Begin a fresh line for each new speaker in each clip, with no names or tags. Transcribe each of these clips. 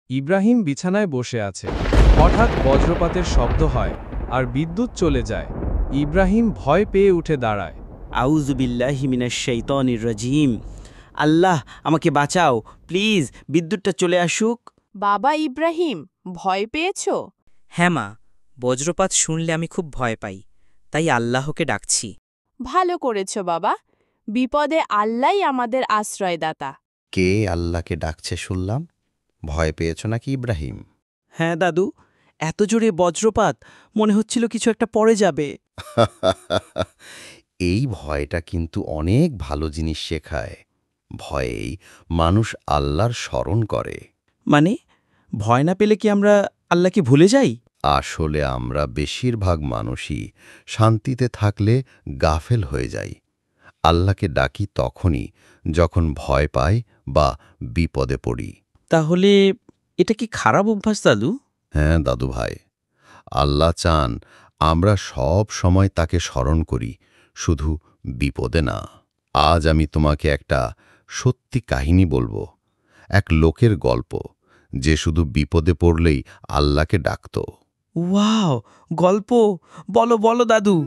ইব্রাহিম বিছানায় বসে আছে। হঠাৎ বজ্রপাতের শব্দ হয় আর বিদ্যুৎ চলে যায়। ইব্রাহিম ভয় পেয়ে উঠে দাঁড়ায়।
আউযু বিল্লাহি মিনাশ শাইতানির রাজিম। আল্লাহ, আমাকে বাঁচাও প্লিজ, বিদ্যুৎটা চলে আসুক।
বাবা ইব্রাহিম, ভয় পেয়েছো?
হ্যাঁ মা, বজ্রপাত শুনলে আমি খুব ভয় পাই, তাই আল্লাহকে ডাকছি।
ভালো করেছো বাবা, বিপদে আল্লাহই আমাদের আশ্রয়দাতা।
কে আল্লাহকে ডাকছে শুনলাম? ভয় পেয়েছ নাকি ইব্রাহিম?
হ্যাঁ দাদু, এত জোরে বজ্রপাত, মনে হচ্ছিল কিছু একটা পড়ে যাবে।
এই ভয়টা কিন্তু অনেক ভালো জিনিস শেখায়। ভয়েই মানুষ আল্লাহর স্মরণ করে।
মানে, ভয় না পেলে কি আমরা আল্লাহকে ভুলে যাই?
আসলে আমরা বেশিরভাগ মানুষই শান্তিতে থাকলে গাফেল হয়ে যাই। আল্লাহকে ডাকি তখনই যখন ভয় পাই বা বিপদে পড়ি।
তাহলে এটা কি খারাপ অভ্যাস দাদু?
হ্যাঁ দাদু ভাই, আল্লাহ চান আমরা সব সময় তাকে স্মরণ করি, শুধু বিপদে না। আজ আমি তোমাকে একটা সত্যি কাহিনী বলবো। এক লোকের গল্প, যে শুধু বিপদে পড়লেই আল্লাহকে ডাকত।
ওয়াও, গল্প বলো বলো দাদু।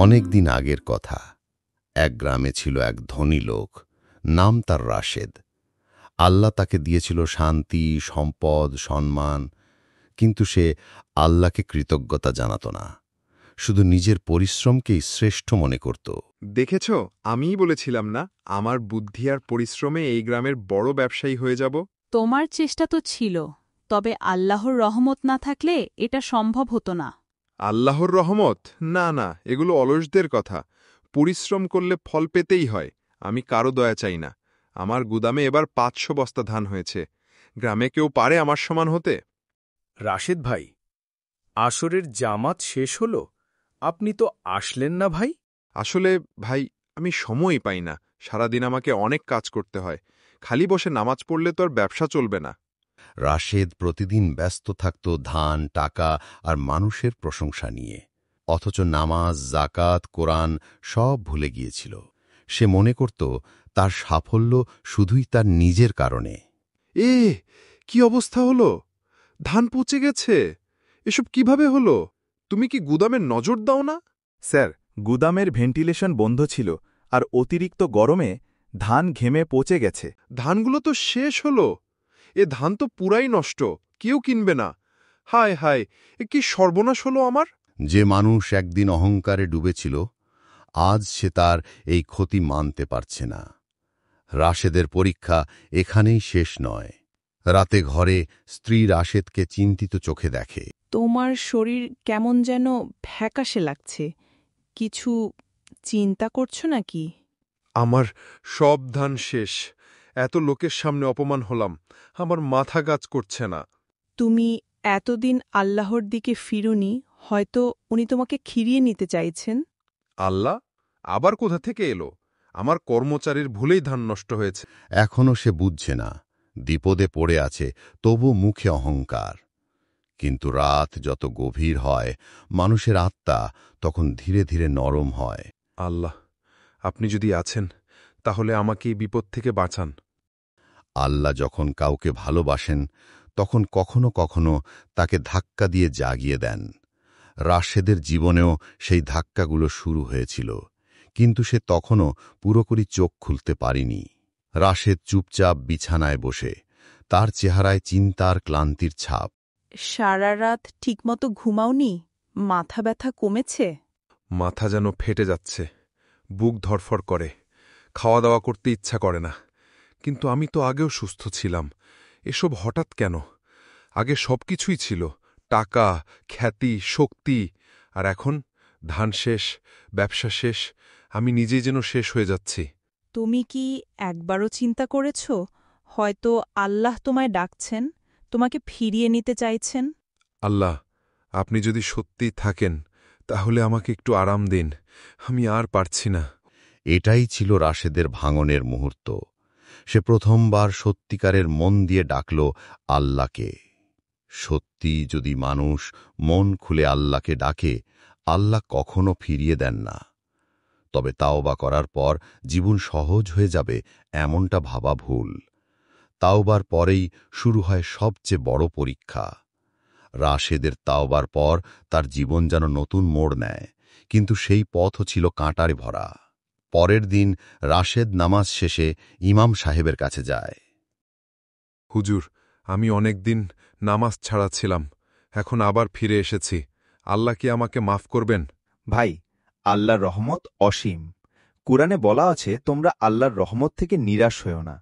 অনেক দিন আগের কথা। এক গ্রামে ছিল এক ধনী লোক, নাম তার রাশেদ। আল্লাহ তাকে দিয়েছিল শান্তি, সম্পদ, সম্মান, কিন্তু সে আল্লাহকে কৃতজ্ঞতা জানাত না, শুধু নিজের পরিশ্রমকেই শ্রেষ্ঠ মনে করত।
দেখেছ, আমিই বলেছিলাম না আমার বুদ্ধি আর পরিশ্রমে এই গ্রামের বড় ব্যবসায়ী হয়ে যাব।
তোমার চেষ্টা তো ছিল, তবে আল্লাহর রহমত না থাকলে এটা সম্ভব হতো না।
আল্লাহর রহমত? না না, এগুলো অলসদের কথা। পরিশ্রম করলে ফল পেতেই হয়। আমি কারো দয়া চাই না। আমার গুদামে এবার ৫০০ বস্তা ধান হয়েছে। গ্রামে কেউ পারে আমার সমান হতে?
রাশেদ ভাই, আসরের জামাত শেষ হল, আপনি তো আসলেন না ভাই?
আসলে ভাই, আমি সময়ই পাই না। সারাদিন আমাকে অনেক কাজ করতে হয়। খালি বসে নামাজ পড়লে তো আর ব্যবসা চলবে না।
রাশেদ প্রতিদিন ব্যস্ত থাকত ধান, টাকা আর মানুষের প্রশংসা নিয়ে। অথচ নামাজ, জাকাত, কোরআন সব ভুলে গিয়েছিল। সে মনে করত তার সাফল্য শুধুই তার নিজের কারণে।
এ কি অবস্থা হলো? ধান পচে গেছে। এসব কিভাবে হলো? তুমি কি গুদামে নজর দাও না?
স্যার, গুদামের ভেন্টিলেশন বন্ধ ছিল আর অতিরিক্ত গরমে ধান ঘেমে পচে গেছে।
ধানগুলো তো শেষ হলো। এ ধান তো পুরাই নষ্ট, কেউ কিনবে না। হায় হায়, এ কি সর্বনাশ হলো আমার!
যে মানুষ একদিন অহংকারে ডুবেছিল, আজ সে তার এই ক্ষতি মানতে পারছে না। রাশেদের পরীক্ষা এখানেই শেষ নয়। রাতে ঘরে স্ত্রী রাশেদকে চিন্তিত চোখে দেখে।
তোমার শরীর কেমন যেন ফ্যাকাশে লাগছে। কিছু চিন্তা করছো নাকি?
আমার সব ধান শেষ। এত লোকের সামনে অপমান হলাম। আমার মাথা কাজ করছে না।
তুমি এতদিন আল্লাহর দিকে ফিরুনি, হয়তো উনি তোমাকে খিরিয়ে নিতে চাইছেন।
আল্লাহ আবার কোথা থেকে এলো? আমার কর্মচারীর ভুলেই ধান নষ্ট হয়েছে।
এখনও সে বুঝছে না, বিপদে পড়ে আছে, তবু মুখে অহংকার। কিন্তু রাত যত গভীর হয়, মানুষের আত্মা তখন ধীরে ধীরে নরম হয়।
আল্লাহ, আপনি যদি আছেন, তাহলে আমাকে এই বিপদ থেকে বাঁচান।
আল্লাহ যখন কাউকে ভালোবাসেন, তখন কখনো কখনো তাকে ধাক্কা দিয়ে জাগিয়ে দেন। রাশেদের জীবনেও সেই ধাক্কাগুলো শুরু হয়েছিল, কিন্তু সে তখনও পুরোপুরি চোখ খুলতে পারেনি। রাশেদ চুপচাপ বিছানায় বসে, তার চেহারায় চিন্তার ক্লান্তির ছাপ।
সারা রাত ঠিকমতো ঘুমাওনি? মাথা ব্যথা কমেছে?
মাথা যেন ফেটে যাচ্ছে, বুক ধরফর করে, খাওয়া দাওয়া করতে ইচ্ছা করে না। কিন্তু আমি তো আগেও সুস্থ ছিলাম। এসব হঠাৎ কেন? আগে সবকিছুই ছিল, টাকা, খ্যাতি, শক্তি। আর এখন ধান শেষ, ব্যবসা শেষ, আমি নিজেই যেন শেষ হয়ে যাচ্ছি।
তুমি কি একবারও চিন্তা করেছ, হয়তো আল্লাহ তোমায় ডাকছেন, তোমাকে ফিরিয়ে নিতে চাইছেন?
আল্লাহ, আপনি যদি সত্যিই থাকেন, তাহলে আমাকে একটু আরাম দিন। আমি আর পারছি না।
এটাই ছিল রাশেদের ভাঙনের মুহূর্ত। সে প্রথমবার সত্যিকারের মন দিয়ে ডাকল আল্লাহকে। সত্যি যদি মানুষ মন খুলে আল্লাহকে ডাকে, আল্লাহ কখনো ফিরিয়ে দেন না। তবে তাওবা করার পর জীবন সহজ হয়ে যাবে এমনটা ভাবা ভুল। তাওবার পরেই শুরু হয় সবচেয়ে বড় পরীক্ষা। রাশেদের তাওবার পর তার জীবন যেন নতুন মোড় নেয়, কিন্তু সেই পথও ছিল কাঁটারে ভরা। পরের দিন রাশেদ নামাজ শেষে ইমাম সাহেবের কাছে যায়।
হুজুর, আমি অনেক দিন নামাজ ছাড়া ছিলাম, এখন আবার ফিরে এসেছি। আল্লাহ কি আমাকে মাফ করবেন?
ভাই, আল্লাহর রহমত অসীম। কুরআনে বলা আছে, তোমরা আল্লাহর রহমত থেকে নিরাশ হও না।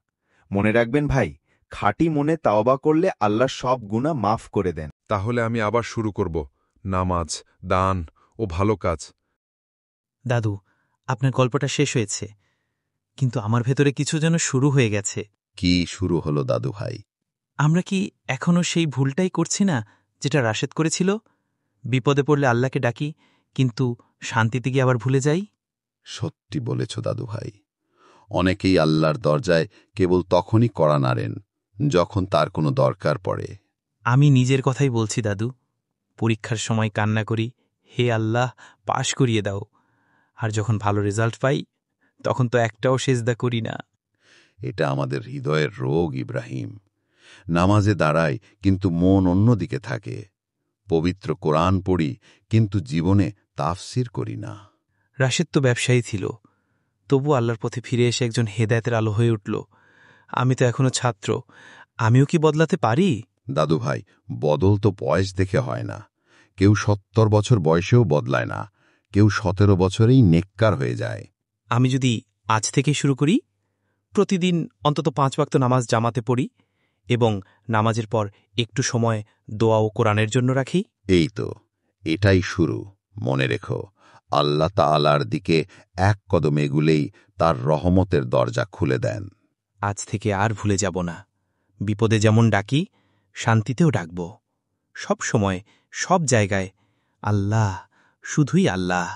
মনে রাখবেন ভাই, খাঁটি মনে তাওবা করলে আল্লাহ সব গুনাহ মাফ করে দেন।
তাহলে আমি আবার শুরু করব নামাজ, দান ও ভালো কাজ।
দাদু, আপনার গল্পটা শেষ হয়েছে, কিন্তু আমার ভেতরে কিছু যেন শুরু হয়ে গেছে।
কি শুরু হলো দাদু ভাই?
আমরা কি এখনও সেই ভুলটাই করছি না যেটা রাশেদ করেছিল? বিপদে পড়লে আল্লাহকে ডাকি, কিন্তু শান্তিতে গিয়ে আবার ভুলে যাই।
সত্যি বলেছ দাদু ভাই। অনেকেই আল্লাহর দরজায় কেবল তখনই কড়া নাড়েন যখন তার কোনো দরকার পড়ে।
আমি নিজের কথাই বলছি দাদু। পরীক্ষার সময় কান্না করি, হে আল্লাহ, পাশ করিয়ে দাও। আর যখন ভালো রেজাল্ট পাই, তখন তো একটাও সেজদা করি না।
এটা আমাদের হৃদয়ের রোগ ইব্রাহিম। নামাজে দাঁড়াই, কিন্তু মন অন্যদিকে থাকে। পবিত্র কোরআন পড়ি, কিন্তু জীবনে তাফসির করি না।
রাশেদ তো ব্যবসায়ী ছিল, তবু আল্লাহর পথে ফিরে এসে একজন হেদায়েতের আলো হয়ে উঠল। আমি তো এখনো ছাত্র, আমিও কি বদলাতে পারি?
দাদু ভাই, বদল তো বয়স দেখে হয় না। কেউ ৭০ বছর বয়সেও বদলায় না, কেউ ১৭ বছরেই নেককার হয়ে যায়।
আমি যদি আজ থেকেই শুরু করি, প্রতিদিন অন্তত ৫ ওয়াক্ত নামাজ জামাতে পড়ি এবং নামাজের পর একটু সময় দোয়া ও কোরআনের জন্য রাখি।
এই তো, এটাই শুরু। মনে রেখো, আল্লাহ তাআলার দিকে এক কদম এগুলেই তার রহমতের দরজা খুলে দেন।
আজ থেকে আর ভুলে যাব না। বিপদে যেমন ডাকি, শান্তিতেও ডাকব। সব সময়, সব জায়গায় আল্লাহ, শুধুই আল্লাহ।